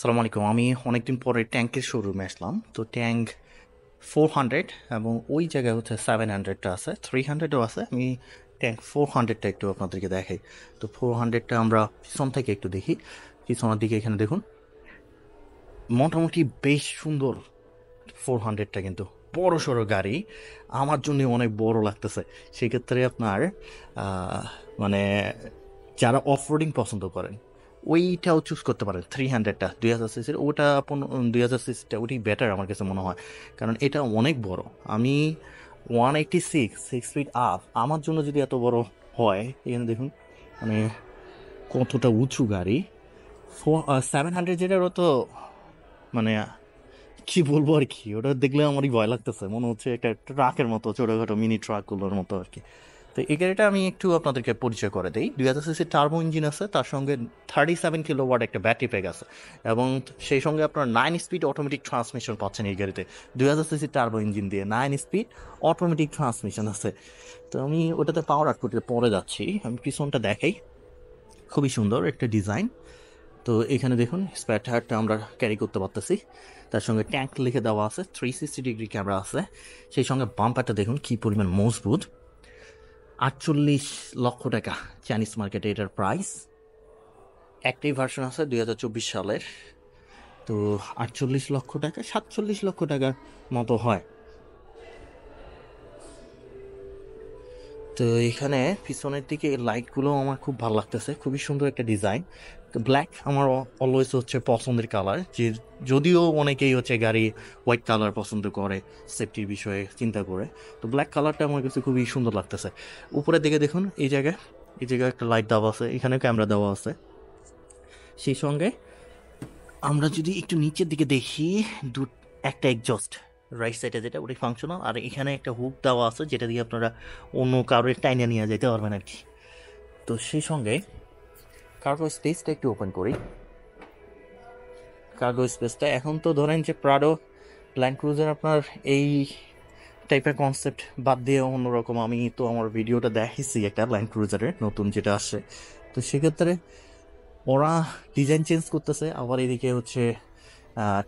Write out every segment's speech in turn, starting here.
সালাম আলাইকুম। আমি অনেকদিন পরে ট্যাঙ্কের শোরুমে আসলাম। তো ট্যাঙ্ক 400 এবং ওই জায়গায় হচ্ছে 700টা আছে, 300ও আছে। আমি ট্যাঙ্ক 400টা একটু আপনাদেরকে দেখাই। তো 400টা আমরা পিছন থেকে একটু দেখি। পিছনের দিকে এখানে দেখুন, মোটামুটি বেশ সুন্দর। 400টা কিন্তু বড় সড়ো গাড়ি, আমার জন্য অনেক বড় লাগতেছে। সেক্ষেত্রে আপনার আহ, মানে যারা অফ রোডিং পছন্দ করেন ওইটাও চুজ করতে পারেন। 300টা 2000 সিসির, ওটা 2000 সিসিটা ওটাই বেটার আমার কাছে মনে হয়, কারণ এটা অনেক বড়। আমি 186 6 ফিট আপ, আমার জন্য যদি এত বড় হয়, এখানে দেখুন মানে কতটা উঁচু গাড়ি। 700 যেটারও তো মানে কি বলবো আর কি, ওটা দেখলে আমারই ভয় লাগতেছে, মনে হচ্ছে একটা ট্রাকের মতো, ছোটোখাটো মিনি ট্রাকগুলোর মতো আর কি। তো এই গাড়িটা আমি একটু আপনাদেরকে পরিচয় করে দিই। 2000 সিসির টার্বো ইঞ্জিন আছে, তার সঙ্গে 37 কিলোওয়াট একটা ব্যাটারি প্যাক আছে, এবং সেই সঙ্গে আপনার 9 স্পিড অটোমেটিক ট্রান্সমিশন পাচ্ছেন এই গাড়িতে। 2000 সিসির টার্বো ইঞ্জিন দিয়ে 9 স্পিড অটোমেটিক ট্রান্সমিশন আছে। তো আমি ওটাতে পাওয়ার আউটপুটে পরে যাচ্ছি, আমি পিছনটা দেখাই। খুবই সুন্দর একটা ডিজাইন। তো এখানে দেখুন স্পেয়ার টায়ারটা আমরা ক্যারি করতে পারতেছি, তার সঙ্গে ট্যাঙ্ক লিখে দেওয়া আছে, 360 ডিগ্রি ক্যামেরা আছে। সেই সঙ্গে বাম্পারটা দেখুন কি পরিমাণ মজবুত। 48 লক্ষ টাকা চাইনিজ মার্কেটে এটার প্রাইস। একটাই ভার্সন আছে 2024 সালের। তো 48 লক্ষ টাকা, 47 লক্ষ টাকার মতো হয়। তো এখানে পিছনের দিকে এই লাইটগুলো আমার খুব ভালো লাগতেছে, খুবই সুন্দর একটা ডিজাইন। তো ব্ল্যাক আমার অলওয়েজ হচ্ছে পছন্দের কালার, যে যদিও অনেকেই হচ্ছে গাড়ি হোয়াইট কালার পছন্দ করে সেফটির বিষয়ে চিন্তা করে, তো ব্ল্যাক কালারটা আমার কাছে খুবই সুন্দর লাগতেছে। উপরের দিকে দেখুন, এই জায়গায় একটা লাইট দেওয়া আছে, এখানে ক্যামেরা দেওয়া আছে। সেই সঙ্গে আমরা যদি একটু নিচের দিকে দেখি, দু একটা এক্সজস্ট রাইট সাইডে যেটা, ওটাই ফাংশনাল, আর এখানে একটা হুক দেওয়া আছে যেটা দিয়ে আপনারা অন্য কারোর টাইনে নিয়ে যেতে পারবেন আর কি। তো সেই সঙ্গে কার্গো স্পেসটা একটু ওপেন করি। কার্গো স্পেসটা এখন তো ধরেন যে প্রাডো, ল্যান্ড ক্রুজার আপনার এই টাইপের কনসেপ্ট বাদ দিয়ে অন্যরকম, আমি তো আমার ভিডিওটা দেখেছি একটা ল্যান্ড ক্রুজারের নতুন যেটা আসছে। তো সেক্ষেত্রে ওরা ডিজাইন চেঞ্জ করতেছে, আবার এদিকে হচ্ছে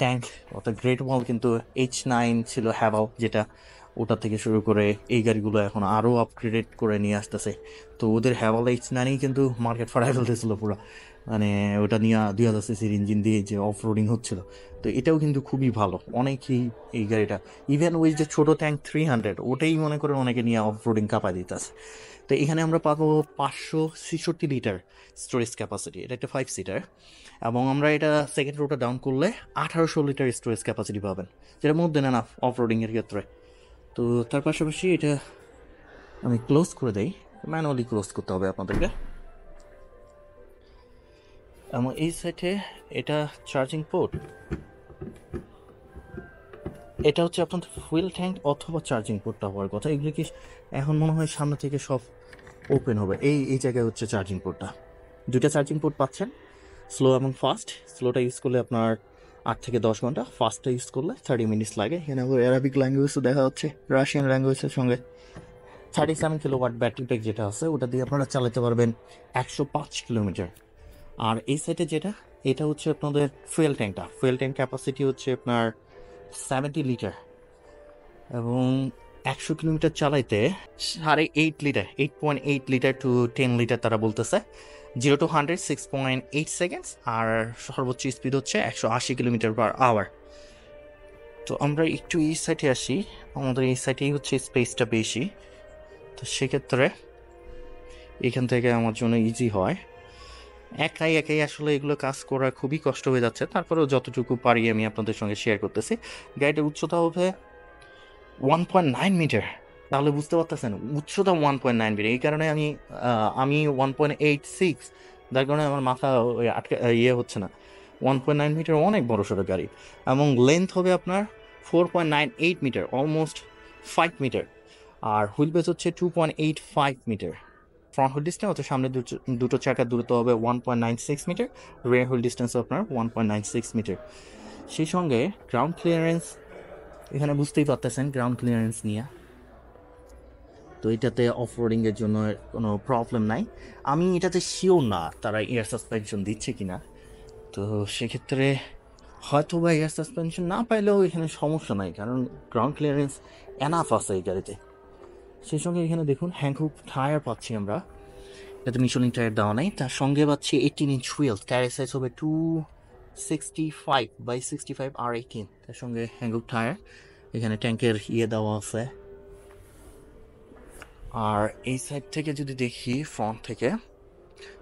ট্যাঙ্ক অর্থাৎ গ্রেট ওয়াল কিন্তু H9 ছিল হ্যাভাল যেটা, ওটা থেকে শুরু করে এই গাড়িগুলো এখন আরও আপগ্রেডেড করে নিয়ে আসতেছে। তো ওদের হ্যাভাল H9ই কিন্তু মার্কেট ফাড়াই ফেলতেছিল পুরো, মানে ওটা নিয়ে 2000 সিসির ইঞ্জিন দিয়ে যে অফ রোডিং হচ্ছিল। তো এটাও কিন্তু খুবই ভালো, অনেকেই এই গাড়িটা, ইভেন ওই যে ছোটো ট্যাঙ্ক 300 ওটাই মনে করে অনেকে নিয়ে অফ রোডিং কাঁপায় দিতেছে। তো এখানে আমরা পাবো 566 লিটার স্টোরেজ ক্যাপাসিটি, এটা একটা 5 সিটার, এবং আমরা এটা সেকেন্ড রোটা ডাউন করলে 1800 লিটার স্টোরেজ ক্যাপাসিটি পাবেন, যেটা মধ্যে দেন অফ রোডিংয়ের ক্ষেত্রে। তো তার পাশাপাশি এটা আমি ক্লোজ করে দেই, ম্যানুয়ালি ক্লোজ করতে হবে আপনাদেরকে। এবং এই সাইডে এটা চার্জিং পোর্ট, এটা হচ্ছে আপনাদের ফুয়েল ট্যাঙ্ক অথবা চার্জিং পোর্টটা হওয়ার কথা। এগুলো কি এখন মনে হয় সামনে থেকে সব ওপেন হবে। এই জায়গায় হচ্ছে চার্জিং পোর্টটা, দুইটা চার্জিং পোর্ট পাচ্ছেন, স্লো এবং ফাস্ট। স্লোটা ইউজ করলে আপনার 8 থেকে 10 ঘন্টা, ফাস্টটা ইউজ করলে 30 মিনিটস লাগে। এখানে আবার অ্যারাবিক ল্যাঙ্গুয়েজও দেখা হচ্ছে, রাশিয়ান ল্যাঙ্গুয়েজের সঙ্গে। 37 কিলোওয়াট ব্যাটারি প্যাক যেটা আছে, ওটা দিয়ে আপনারা চালাতে পারবেন 105 কিলোমিটার। আর এই সাইডে যেটা, এটা হচ্ছে আপনাদের ফুয়েল ট্যাঙ্ক ক্যাপাসিটি হচ্ছে আপনার 70 লিটার, এবং 100 কিলোমিটার চালাইতে 8.5 লিটার, 8.8 লিটার টু 10 লিটার তারা বলতেছে। 0 to 100 6.8 সেকেন্ডস, আর সর্বোচ্চ স্পিড হচ্ছে 180 কিলোমিটার/আওয়ার। তো আমরা একটু এই সাইডে আসি, আমাদের এই সাইডেই হচ্ছে স্পেসটা বেশি। তো সেক্ষেত্রে এখান থেকে আমার জন্য ইজি হয়। একাই একাই আসলে এগুলো কাজ করা খুবই কষ্ট হয়ে যাচ্ছে, তারপরেও যতটুকু পারি আমি আপনাদের সঙ্গে শেয়ার করতেছি। গাড়িটার উচ্চতা হবে 1.9 মিটার, তাহলে বুঝতে পারতেছেন উচ্চতা 1.9 মিটার। এই কারণে আমি 1.86, যার কারণে আমার মাথা ওই আটকে হচ্ছে না। 1.9 মিটার অনেক বড় সড়ো গাড়ি, এবং লেন্থ হবে আপনার 4.98 মিটার, অলমোস্ট 5 মিটার। আর হুইল বেস হচ্ছে 2.85 মিটার। ফ্রন্ট হুইল ডিস্টেন্স হচ্ছে সামনে দুটো চাকার দূরত্ব হবে 1.96 মিটার, রিয়ার হুইল ডিস্টেন্স আপনার 1.96 মিটার। সেই সঙ্গে গ্রাউন্ড ক্লিয়ারেন্স, এখানে বুঝতেই পারতেছেন গ্রাউন্ড ক্লিয়ারেন্স নিয়ে, তো এটাতে অফ রোডিংয়ের জন্য কোনো প্রবলেম নাই। আমি এটাতে শিওর না তারা এয়ার সাসপেনশন দিচ্ছে কিনা, তো সেক্ষেত্রে হয়তো বা এয়ার সাসপেনশন না পাইলেও এখানে সমস্যা নাই, কারণ গ্রাউন্ড ক্লিয়ারেন্স এনাফ আছে এই গাড়িতে। সেই সঙ্গে এখানে দেখুন হ্যাংকুক টায়ার পাচ্ছি আমরা, এটাতে মিশলিং টায়ার দেওয়া নাই। তার সঙ্গে পাচ্ছি 18 ইঞ্চ হুইল, টায়ার সাইজ হবে 265/65 R18। তার সঙ্গে হ্যাংকুক টায়ার, এখানে ট্যাঙ্কের দেওয়া আছে। আর এই সাইড থেকে যদি দেখি ফ্রন্ট থেকে,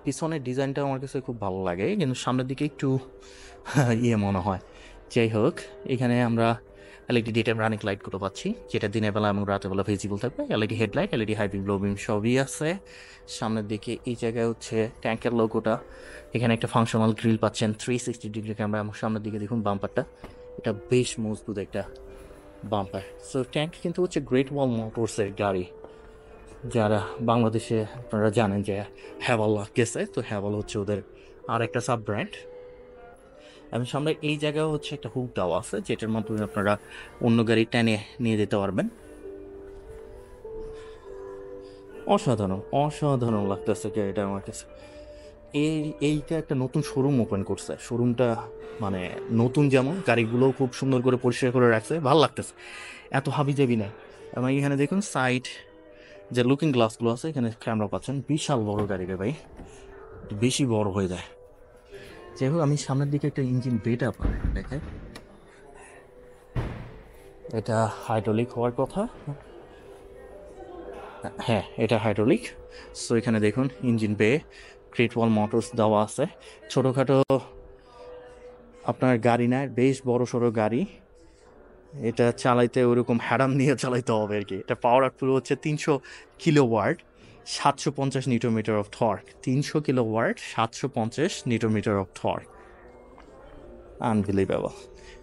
পিছনের ডিজাইনটা আমার কাছে খুব ভালো লাগে, কিন্তু সামনের দিকে একটু মনে হয়। যাই হোক, এখানে আমরা এলইডি ডে টাইম রানিং লাইটগুলো পাচ্ছি, যেটা দিনের বেলা এবং রাতের বেলা ভিজিবল থাকবে। LED headlight, LED high beam, low beam সবই আছে। সামনের দিকে এই জায়গায় হচ্ছে ট্যাঙ্কের লোগোটা, এখানে একটা ফাংশনাল গ্রিল পাচ্ছেন, 360 ডিগ্রি ক্যামেরা। এবং সামনের দিকে দেখুন বাম্পারটা, এটা বেশ মজবুত একটা বাম্পার। সো ট্যাঙ্ক কিন্তু হচ্ছে গ্রেট ওয়াল মোটরসের গাড়ি। যারা বাংলাদেশে আপনারা জানেন যে হ্যাভাল গেছে, তো হ্যাভাল হচ্ছে ওদের আর একটা সাব ব্র্যান্ড। এবং সামনে এই জায়গায় হচ্ছে একটা হুক দেওয়া আছে, যেটার মাধ্যমে আপনারা অন্য গাড়ি টেনে নিয়ে যেতে পারবেন। অসাধারণ অসাধারণ লাগতেছে গাড়িটা আমার কাছে। এইটা একটা নতুন শোরুম ওপেন করছে, শোরুমটা মানে নতুন, যেমন গাড়িগুলোও খুব সুন্দর করে পরিষ্কার করে রাখছে, ভালো লাগতেছে, এত হাবিজাবি না। এবং এখানে দেখুন সাইড যে লুকিং গ্লাসগুলো আছে, এখানে ক্যামেরা পাচ্ছেন। বিশাল বড় গাড়ি রে ভাই, বেশি বড় হয়ে যায়। যাই হোক, আমি সামনের দিকে একটা ইঞ্জিন বেট আপনার দেখে, এটা হাইড্রোলিক হওয়ার কথা। হ্যাঁ, এটা হাইড্রোলিক। সো এখানে দেখুন ইঞ্জিন বে, গ্রেট ওয়াল মোটরস দেওয়া আছে। ছোটোখাটো আপনার গাড়ি না, বেশ বড় সড়ো গাড়ি। এটা চালাইতে ওরকম হ্যাডাম নিয়ে চালাইতে হবে আর কি। এটা পাওয়ার আউটপুট হচ্ছে 300 kilowatt, 750 newton metre of torque. 300 kilowatt, 750 newton metre of torque, unbelievable.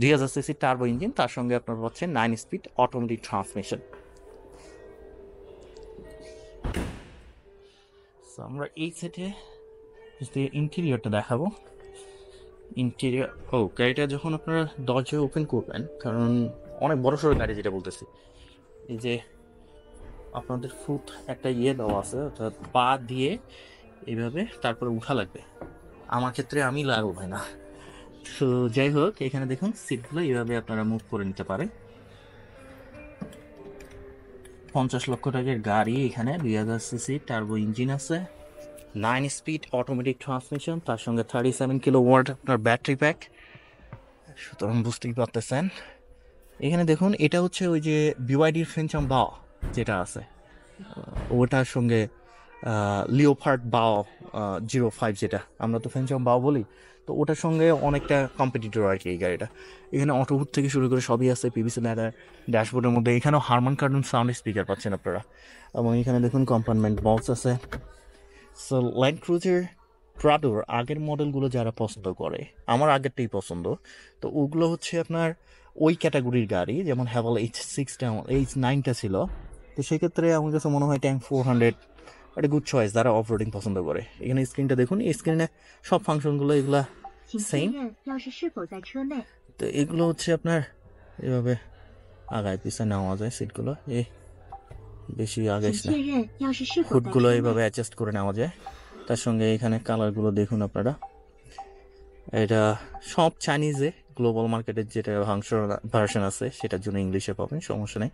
2000 CC turbo engine, তার সঙ্গে আপনার হচ্ছে 9 স্পিড অটোমেটিক ট্রান্সমিশন। আমরা এই সেটে যদি ইন্টেরিয়রটা দেখাবো। ইন্টেরিয়র, গাড়িটা যখন আপনারা দরজা ওপেন করবেন, কারণ অনেক বড় সড়ো গাড়ি যেটা বলতেছি, এই যে আপনাদের ফুট একটা দেওয়া আছে, অর্থাৎ পা দিয়ে এইভাবে তারপরে উঠা লাগবে। আমার ক্ষেত্রে আমি লাগবো ভাই না। তো যাই হোক, এখানে দেখুন সিটগুলো এইভাবে আপনারা মুভ করে নিতে পারেন। 50 লক্ষ টাকার গাড়ি, এখানে 2000 সিসি টার্বো ইঞ্জিন আছে, 9 স্পিড অটোমেটিক ট্রান্সমিশন, তার সঙ্গে 37 কিলোওয়াট আপনার ব্যাটারি প্যাক। সুতরাং বুঝতেই পারতেছেন। এখানে দেখুন, এটা হচ্ছে ওই যে বিওয়াইডির ফেনচাম বাও যেটা আছে, ওটার সঙ্গে লিওপার্ড বাও 05, যেটা আমরা তো ফেনচাম বাও বলি, তো ওটার সঙ্গে অনেকটা কম্পিটিটর আর কি এই গাড়িটা। এখানে অটোহুড থেকে শুরু করে সবই আছে, পিভিসি লেদার, ড্যাশবোর্ডের মধ্যে এখানেও হারমান কার্ডন সাউন্ড স্পিকার পাচ্ছেন আপনারা। এবং এখানে দেখুন কম্পার্টমেন্ট বক্স আছে। সো ল্যান্ড ক্রুজার প্রাডোর আগের মডেলগুলো যারা পছন্দ করে, আমার আগেরটাই পছন্দ, তো ওগুলো হচ্ছে আপনার ওই ক্যাটাগরির গাড়ি, যেমন হ্যাভেল H6টা, H9টা ছিল। তো সেক্ষেত্রে আমার কাছে মনে হয় ট্যাঙ্ক 400 একটা গুড চয়েস যারা অফ রোডিং পছন্দ করে। এখানে স্ক্রিনটা দেখুন, এই স্ক্রিনে সব ফাংশনগুলো এগুলা সেম। তো এগুলো হচ্ছে আপনার এভাবে আগায় পিছনে নেওয়া যায়, সিটগুলো বেশি আগাইস না, হুডগুলো এইভাবে অ্যাডজাস্ট করে নেওয়া যায়। তার সঙ্গে এখানে কালারগুলো দেখুন আপনারা, এটা সব চাইনিজে, গ্লোবাল মার্কেটের যেটা ভার্সন আছে সেটার জন্য ইংলিশে পাবেন, সমস্যা নেই।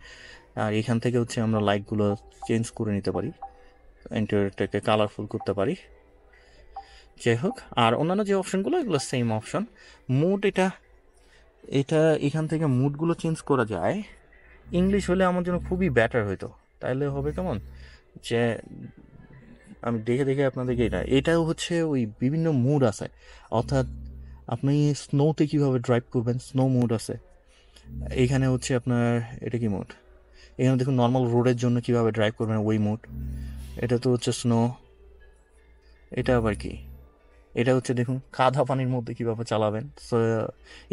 আর এখান থেকে হচ্ছে আমরা লাইটগুলো চেঞ্জ করে নিতে পারি, ইন্টেরিয়রটাকে কালারফুল করতে পারি। যাই হোক, আর অন্যান্য যে অপশনগুলো এগুলো সেম অপশন। মুড, এটা এখান থেকে মুডগুলো চেঞ্জ করা যায়। ইংলিশ হলে আমার জন্য খুবই বেটার হইতো, তাইলে হবে কেমন যে আমি দেখে দেখে আপনাদেরকে, এটাও হচ্ছে ওই বিভিন্ন মুড আছে, অর্থাৎ আপনি স্নোতে কীভাবে ড্রাইভ করবেন, স্নো মুড আছে। এইখানে হচ্ছে আপনার এটা কি মুড, এখানে দেখুন নর্মাল রোডের জন্য কীভাবে ড্রাইভ করবেন ওই মুড। এটা তো হচ্ছে স্নো। এটা আবার কি, এটা হচ্ছে দেখুন কাদা পানির মধ্যে কীভাবে চালাবেন। সো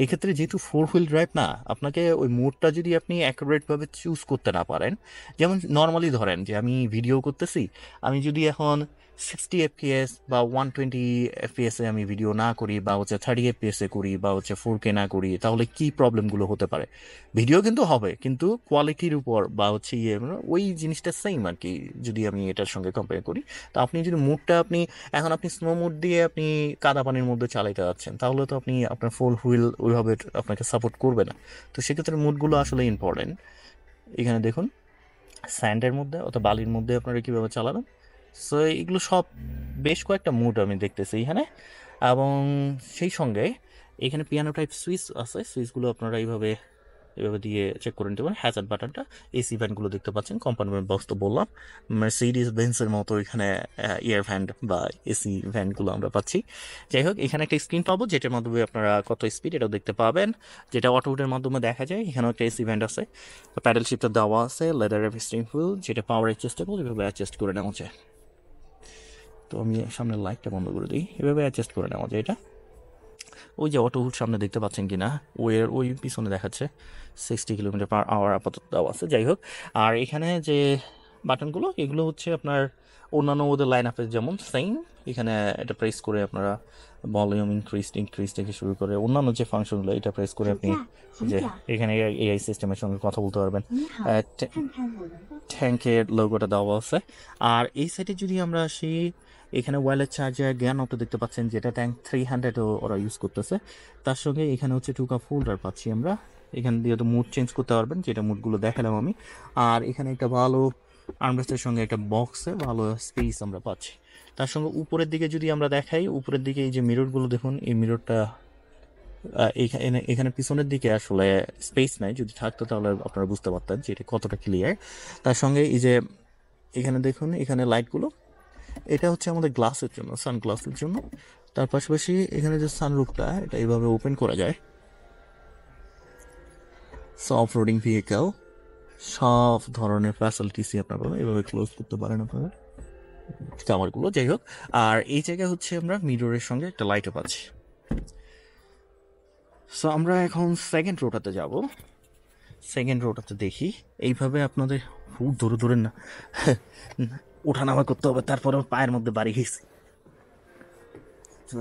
এক্ষেত্রে যেহেতু 4 হুইল ড্রাইভ না, আপনাকে ওই মোডটা যদি আপনি অ্যাকুরেটভাবে চুজ করতে না পারেন, যেমন নর্মালি ধরেন যে আমি ভিডিও করতেছি, আমি যদি এখন 60 FPS বা 120 FPS আমি ভিডিও না করি, বা হচ্ছে 30 FPS করি, বা হচ্ছে 4K না করি, তাহলে কি প্রবলেমগুলো হতে পারে? ভিডিও কিন্তু হবে, কিন্তু কোয়ালিটির উপর বা হচ্ছে মানে ওই জিনিসটা সেম আর কি, যদি আমি এটার সঙ্গে কম্পেয়ার করি। তো আপনি যদি মুডটা এখন আপনি স্নো মুড দিয়ে আপনি কাদা পানির মধ্যে চালাইতে যাচ্ছেন, তাহলে তো আপনি আপনার ফোর হুইল ওইভাবে আপনাকে সাপোর্ট করবে না। তো সেক্ষেত্রে মুডগুলো আসলে ইম্পর্টেন্ট। এখানে দেখুন স্যান্ডের মধ্যে অথবা বালির মধ্যে আপনারা কীভাবে চালাবেন। সো এগুলো সব বেশ কয়েকটা মুড আমি দেখতেছি এখানে। এবং সেই সঙ্গে এখানে পিয়ানো টাইপ সুইচ আছে, সুইচগুলো আপনারা এইভাবে এভাবে দিয়ে চেক করে নিতে পারেন। হ্যাজার্ড বাটনটা, এসি ভ্যানগুলো দেখতে পাচ্ছেন, কম্পার্টমেন্ট বক্স তো বললাম, মার্সিডিজ বেঞ্জের মতো এখানে এয়ার ভ্যান বা এসি ভ্যানগুলো আমরা পাচ্ছি। যাই হোক, এখানে একটা স্ক্রিন পাবো যেটার মাধ্যমে আপনারা কত স্পিড এটাও দেখতে পাবেন, যেটা অটোউডের মাধ্যমে দেখা যায়। এখানেও একটা এসি ভ্যান আছে, প্যাডেল শিফটার দেওয়া আছে, লেদারের স্টিয়ারিং হুইল যেটা পাওয়ার অ্যাডজাস্টেবল, এভাবে অ্যাডজাস্ট করে নেওয়া যায়। তো আমি সামনের লাইটটা বন্ধ করে দিই, এভাবে অ্যাডজাস্ট করে নেওয়া যায় এটা। ওই যে অটো হুড সামনে দেখতে পাচ্ছেন কি না, ওই পিছনে দেখাচ্ছে 60 কিলোমিটার/আওয়ার আপাতত দেওয়া আছে। যাই হোক, আর এখানে যে বাটনগুলো এগুলো হচ্ছে আপনার অন্যান্য ওদের লাইন আপের যেমন সেম, এখানে এটা প্রেস করে আপনারা ভলিউম ইনক্রিজ থেকে শুরু করে অন্যান্য যে ফাংশনগুলো, এটা প্রেস করে আপনি যে এখানে এআই সিস্টেমের সঙ্গে কথা বলতে পারবেন। ট্যাঙ্কের লোগোটা দেওয়া আছে। আর এই সাইডে যদি আমরা আসি, এখানে ওয়্যারলেস চার্জার জ্ঞান অটো দেখতে পাচ্ছেন, যেটা ট্যাঙ্ক 300 ওরা ইউজ করতেছে। তার সঙ্গে এখানে হচ্ছে 2 কাপ হোল্ডার পাচ্ছি আমরা, এখান দিয়ে তো মুড চেঞ্জ করতে পারবেন, যেটা মুডগুলো দেখালাম আমি। আর এখানে একটা ভালো আর্মরেস্টের সঙ্গে একটা বক্সে ভালো স্পেস আমরা পাচ্ছি। তার সঙ্গে উপরের দিকে যদি আমরা দেখাই, উপরের দিকে এই যে মিররগুলো দেখুন, এই মিররটা এখানে পিছনের দিকে আসলে স্পেস নাই, যদি থাকতো তাহলে আপনারা বুঝতে পারতেন যে এটা কতটা ক্লিয়ার। তার সঙ্গে এই যে এখানে দেখুন, এখানে লাইটগুলো, এটা হচ্ছে আমাদের গ্লাসের জন্য, সানগ্লাসের জন্য। তার পাশাপাশি এখানে যে সানরুফটা, এটা এইভাবে ওপেন করা যায়। অফ রোডিং ভেহিকেল সব ধরনের ফ্যাসিলিটিসই আপনারা পাবেন, এভাবে ক্লোজ করতে পারেন আপনারা কামারগুলো। যাই হোক, আর এই জায়গায় হচ্ছে আমরা মিররের সঙ্গে একটা লাইটও পাচ্ছি। সো আমরা এখন সেকেন্ড রোটাতে যাব। সেকেন্ড রোটাতে দেখি এইভাবে আপনাদের খুব দূরে দূরে না ওঠানামা করতে হবে, তারপরে পায়ের মধ্যে বাড়ি গেছি।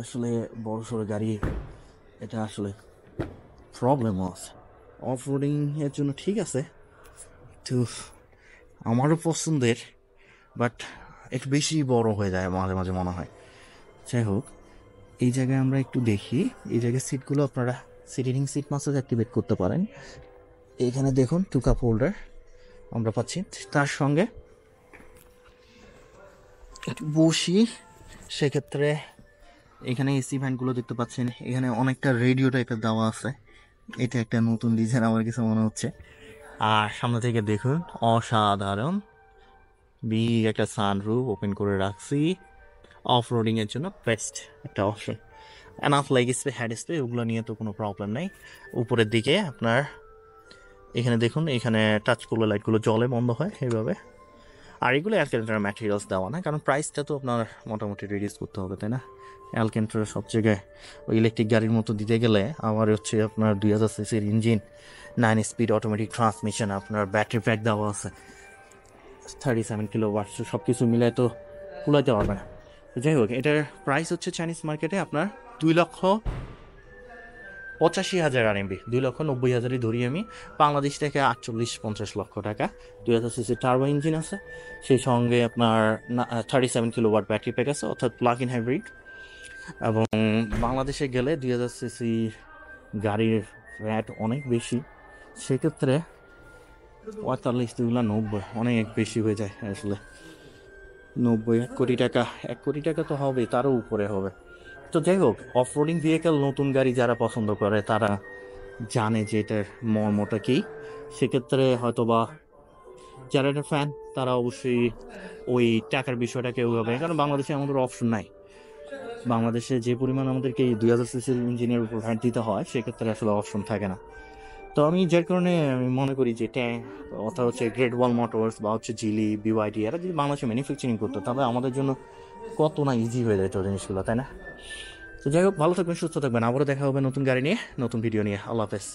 আসলে বড় সড়ো গাড়ি, এটা আসলে প্রবলেমও আছে। অফ রোডিং এর জন্য ঠিক আছে, তো আমারও পছন্দের, বাট একটু বেশি বড় হয়ে যায় মাঝে মাঝে মনে হয়। যাই হোক, এই জায়গায় আমরা একটু দেখি, এই জায়গায় সিটগুলো আপনারা সিটিং সিট মাসাজ অ্যাক্টিভেট করতে পারেন। এইখানে দেখুন 2 কাপ হোল্ডার আমরা পাচ্ছি, তার সঙ্গে একটু বসি, সেক্ষেত্রে এখানে এসি ভ্যানগুলো দেখতে পাচ্ছেন, এখানে অনেকটা রেডিও টাইপের দেওয়া আছে, এটা একটা নতুন ডিজাইন আমার কিছু মনে হচ্ছে। আর সামনে থেকে দেখুন অসাধারণ বিগ একটা সানরুফ ওপেন করে রাখছি, অফ রোডিংয়ের জন্য বেস্ট একটা option. Enough leg space, head space, ওগুলো নিয়ে তো কোনো প্রবলেম নেই। উপরের দিকে আপনার এখানে দেখুন, এখানে টাচ করলে লাইটগুলো জ্বলে বন্ধ হয় এইভাবে। আর এগুলো অ্যালকেন্টার ম্যাটেরিয়ালস দেওয়া না, কারণ প্রাইসটা তো আপনার মোটামুটি রিডিউস করতে হবে, তাই না? অ্যালকেন্টার সব জায়গায় ওই ইলেকট্রিক গাড়ির মতো দিতে গেলে আমার হচ্ছে আপনার 2000 সিসির ইঞ্জিন, 9 স্পিড অটোমেটিক ট্রান্সমিশন, আপনার ব্যাটারি প্যাক দেওয়া আছে 37 কিলোওয়াট, সব কিছু মিলে তো কুলাইতে পারবে না। যাই হোক, এটার প্রাইস হচ্ছে চাইনিজ মার্কেটে আপনার 2,85,000 RMB, 2,90,000 ধরি আমি, বাংলাদেশ থেকে 48-50 লক্ষ টাকা। 2000 সিসি টার্বো ইঞ্জিন আছে, সেই সঙ্গে আপনার 37 কিলোওয়াট ব্যাটারি প্যাক আছে, অর্থাৎ প্লাগ ইন হাইব্রিড। এবং বাংলাদেশে গেলে 2000 সিসি গাড়ির ভ্যাট অনেক বেশি, সেক্ষেত্রে 45-90 অনেক বেশি হয়ে যায় আসলে। 90, 1 কোটি টাকা, 1 কোটি টাকা তো হবে, তারও উপরে হবে। তো যাই হোক, অফ রোডিং ভেহিকেল নতুন গাড়ি যারা পছন্দ করে তারা জানে যে এটার মর্মটা কী। সেক্ষেত্রে হয়তো বা যারা এটা ফ্যান, তারা অবশ্যই ওই টাকার বিষয়টাকে ওইভাবে, কারণ বাংলাদেশে আমাদের অপশন নাই। বাংলাদেশে যে পরিমাণ আমাদেরকে এই 2000 সিসির ইঞ্জিনের উপর ভ্যাট দিতে হয়, সেক্ষেত্রে আসলে অপশন থাকে না। তো আমি যার কারণে আমি মনে করি যে অর্থাৎ হচ্ছে গ্রেট ওয়াল মোটরস বা হচ্ছে জিলি, বিওয়াইডি, এরা যদি বাংলাদেশে ম্যানুফ্যাকচারিং করতো, তাহলে আমাদের জন্য কত না ইজি হয়ে যেত জিনিসগুলো, তাই না? তো যাই হোক, ভালো থাকবেন, সুস্থ থাকবেন, আবারও দেখা হবে নতুন গাড়ি নিয়ে, নতুন ভিডিও নিয়ে। আল্লাহ হাফেজ।